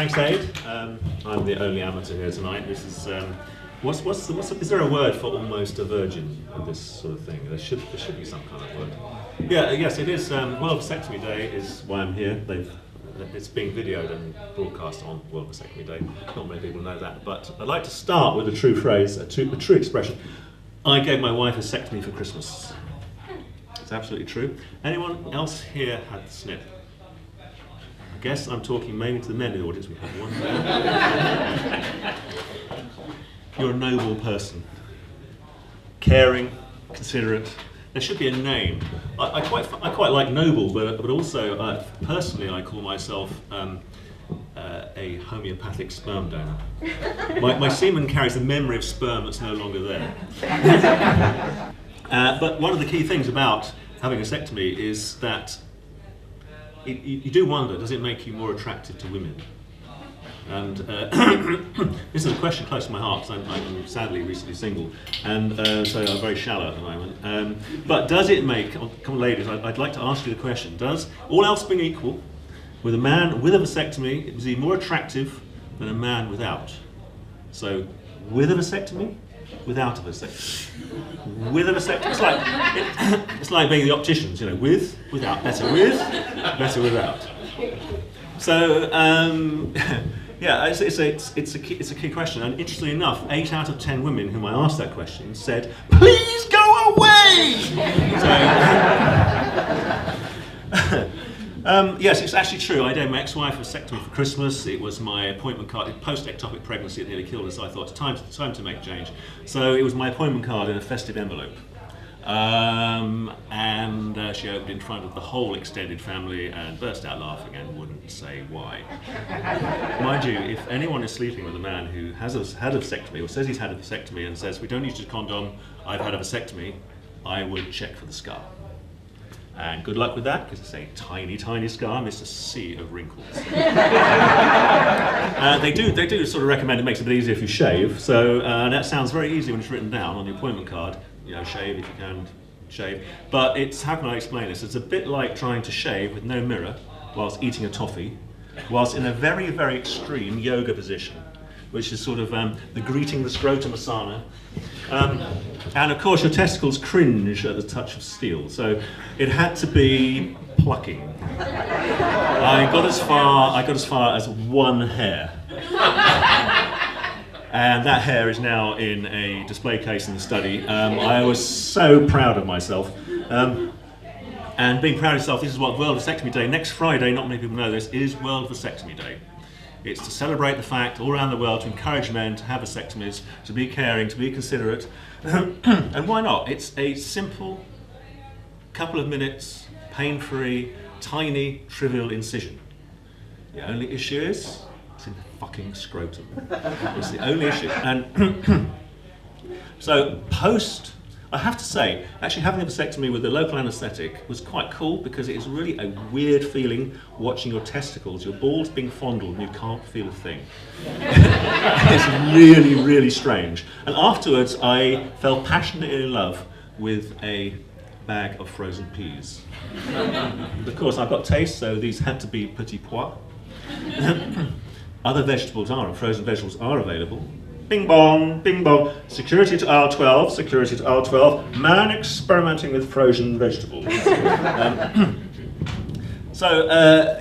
Thanks, Aid. I'm the only amateur here tonight. This is is there a word for almost a virgin in this sort of thing? There should be some kind of word. Yeah, yes, it is. World Vasectomy Day is why I'm here. It's being videoed and broadcast on World Vasectomy Day. Not many people know that, but I'd like to start with a true phrase, a true expression. I gave my wife a vasectomy for Christmas. It's absolutely true. Anyone else here had the snip? I guess I'm talking mainly to the men in the audience. We have one there. You're a noble person. Caring, considerate. There should be a name. I quite like noble, but also personally I call myself a homeopathic sperm donor. My semen carries the memory of sperm that's no longer there. But one of the key things about having a vasectomy is that you do wonder, does it make you more attractive to women? And this is a question close to my heart because I'm sadly recently single, and so I'm very shallow at the moment. But does it make, come on ladies, I'd like to ask you the question, does, all else being equal, with a man with a vasectomy, is he more attractive than a man without? So, with a vasectomy, without a vasectomy. With a vasectomy, it's like being the opticians, you know, with, without, better without. So, yeah, it's a key question, and interestingly enough, 8 out of 10 women whom I asked that question said, "Please go away." Yes, it's actually true. I gave my ex-wife a vasectomy for Christmas. It was my appointment card. Post-ectopic pregnancy, it nearly killed us. So I thought, time to make a change. So it was my appointment card in a festive envelope. And she opened in front of the whole extended family and burst out laughing and wouldn't say why. Mind you, if anyone is sleeping with a man who had a vasectomy or says he's had a vasectomy and says, "We don't need to condom, I've had a vasectomy," I would check for the scar. And good luck with that, because it's a tiny, tiny scar amidst a sea of wrinkles. They do sort of recommend it makes it a bit easier if you shave. So that sounds very easy when it's written down on the appointment card. You know, shave if you can, shave. But it's, how can I explain this? It's a bit like trying to shave with no mirror whilst eating a toffee, whilst in a very, very extreme yoga position, which is sort of the greeting the scrotum asana. And of course your testicles cringe at the touch of steel, so it had to be plucking. I got as far as one hair. And that hair is now in a display case in the study. I was so proud of myself. And being proud of yourself, this is what World Vasectomy Day, next Friday, not many people know this, is World Vasectomy Day. It's to celebrate the fact all around the world to encourage men to have vasectomies, to be caring, to be considerate. And why not? It's a simple, couple of minutes, pain-free, tiny, trivial incision. The only issue is, it's in the fucking scrotum. It's the only issue. And so I have to say, actually having a vasectomy with a local anaesthetic was quite cool because it is really a weird feeling watching your testicles, your balls being fondled and you can't feel a thing. It's really, really strange. And afterwards I fell passionately in love with a bag of frozen peas. Of course I've got taste, so these had to be petit pois. Other frozen vegetables are available. Bing bong, bing bong. Security to aisle 12, security to aisle 12. Man experimenting with frozen vegetables.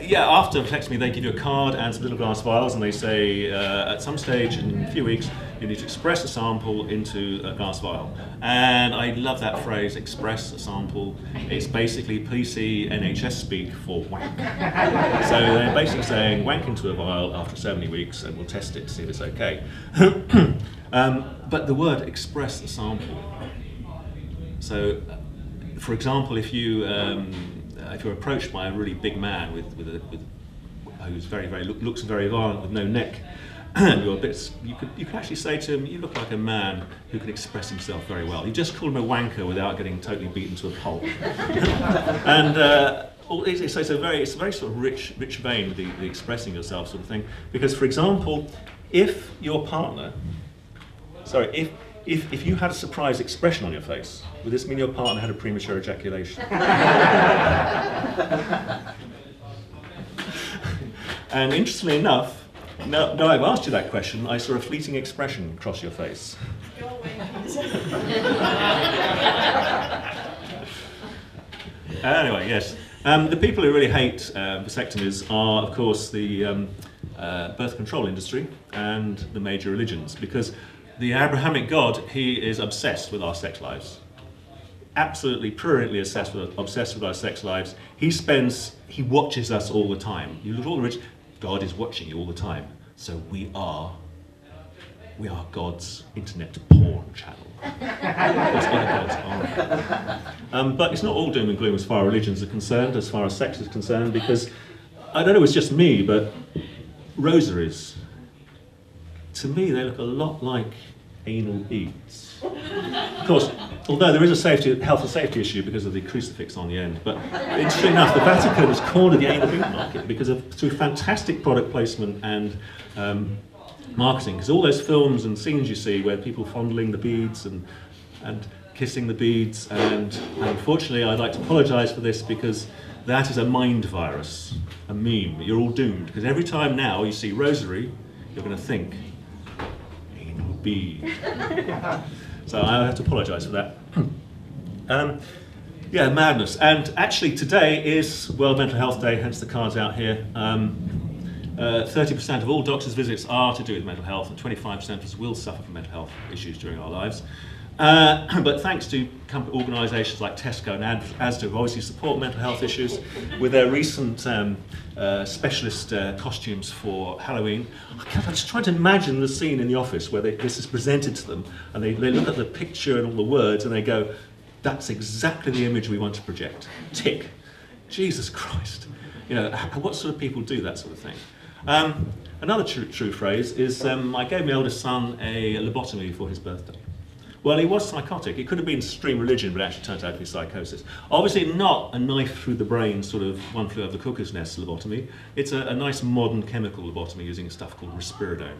Yeah, after vasectomy they give you a card and some little glass vials and they say at some stage in a few weeks you need to express a sample into a glass vial. And I love that phrase, express a sample. It's basically PC NHS speak for wank. So they're basically saying wank into a vial after so many weeks and we'll test it to see if it's okay. But the word express a sample. So for example, if you're approached by a really big man who's looks very violent with no neck, and you can actually say to him, "You look like a man who can express himself very well." You just call him a wanker without getting totally beaten to a pulp. And it's a very sort of rich vein with the expressing yourself sort of thing. Because, for example, if your partner, if you had a surprise expression on your face, would this mean your partner had a premature ejaculation? And interestingly enough, No, I've asked you that question. I saw a fleeting expression cross your face. Go away. Anyway, yes. The people who really hate vasectomies are, of course, the birth control industry and the major religions, because the Abrahamic God, he is obsessed with our sex lives. Absolutely, prurently obsessed with our sex lives. He watches us all the time. You look at all the rich, God is watching you all the time. So we are God's internet porn channel. That's what God's are. But it's not all doom and gloom as far as religions are concerned, as far as sex is concerned, because I don't know, it's just me, but rosaries, to me, they look a lot like anal beads. Of course, although there is a health and safety issue because of the crucifix on the end, but interestingly enough, the Vatican has cornered the anal bead market through fantastic product placement and marketing. Because all those films and scenes you see where people fondling the beads and kissing the beads, and unfortunately, I'd like to apologise for this because that is a mind virus, a meme. You're all doomed because every time now you see rosary, you're going to think anal bead. So I have to apologise for that. Yeah, madness. And actually today is World Mental Health Day, hence the cards out here. 30% of all doctors' visits are to do with mental health, and 25% of us will suffer from mental health issues during our lives. But thanks to organisations like Tesco and Asda, who obviously support mental health issues with their recent specialist costumes for Halloween. I'm just trying to imagine the scene in the office where this is presented to them, and they look at the picture and all the words, and they go, that's exactly the image we want to project. Tick. Jesus Christ. You know, what sort of people do that sort of thing? Another true phrase is, I gave my eldest son a lobotomy for his birthday. Well, he was psychotic. It could have been extreme religion, but it actually turned out to be psychosis. Obviously not a knife through the brain, sort of one flew over the cuckoo's nest lobotomy. It's a nice modern chemical lobotomy using stuff called risperidone.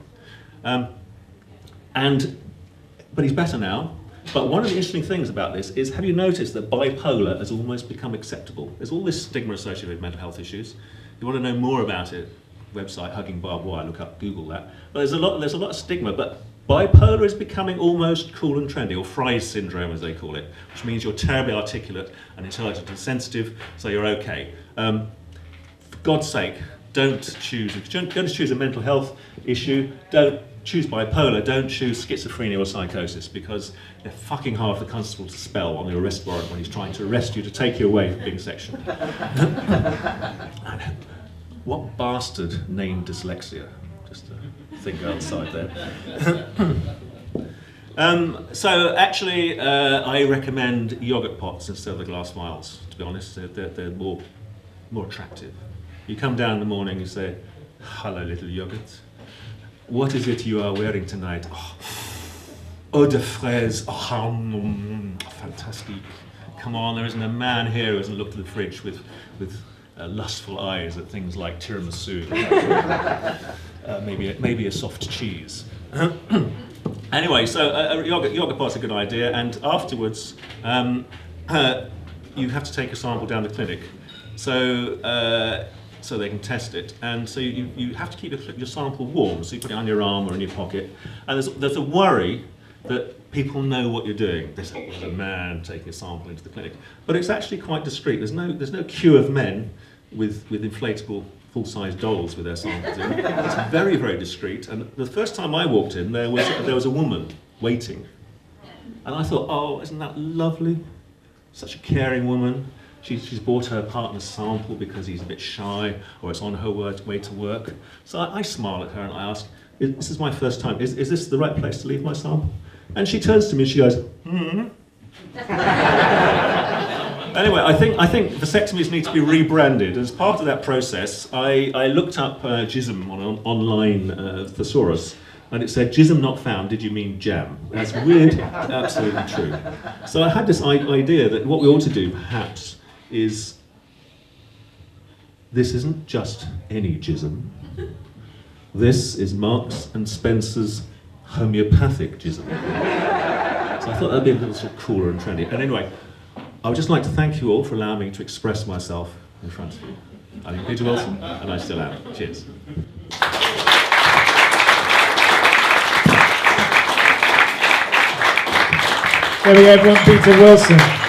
But he's better now. But one of the interesting things about this is, have you noticed that bipolar has almost become acceptable? There's all this stigma associated with mental health issues. If you want to know more about it, website Hugging Barbed Wire, look up, Google that. But there's a lot of stigma, but bipolar is becoming almost cool and trendy, or Fry's syndrome as they call it, which means you're terribly articulate and intelligent and sensitive, so you're okay. For God's sake, don't choose, if you're going to choose a mental health issue, don't choose bipolar, don't choose schizophrenia or psychosis, because they're fucking hard for the constable to spell on the arrest warrant when he's trying to arrest you to take you away from being sexual. What bastard named dyslexia? Just a thing outside there. So actually, I recommend yogurt pots instead of the glass vials, to be honest. They're more attractive. You come down in the morning and say, hello little yogurt. What is it you are wearing tonight? Oh, eau de fraise. Oh, fantastic. Come on, there isn't a man here who hasn't looked at the fridge with lustful eyes at things like tiramisu. Maybe a soft cheese. Anyway, so yogurt pot's a good idea, and afterwards you have to take a sample down the clinic. So they can test it, and so you have to keep your sample warm, so you put it on your arm or in your pocket, and there's a worry that people know what you're doing. There's a man taking a sample into the clinic, but it's actually quite discreet. There's no queue of men with inflatable full-size dolls with their samples in. It's very, very discreet, and the first time I walked in, there was a woman waiting, and I thought, oh, isn't that lovely? Such a caring woman. She's bought her partner's sample because he's a bit shy, or it's on her way to work. So I smile at her and I ask, this is my first time, is this the right place to leave my sample? And she turns to me and she goes, Anyway, I think vasectomies need to be rebranded. As part of that process, I looked up jism on an online thesaurus, and it said, jism not found, did you mean jam? That's weird, absolutely true. So I had this idea that what we ought to do, perhaps, is this isn't just any jism. This is Marks and Spencer's homeopathic jism. So I thought that'd be a little sort of cooler and trendy. And anyway, I would just like to thank you all for allowing me to express myself in front of you. I'm Peter Wilson, and I still am. Cheers. There we go, everyone. Peter Wilson.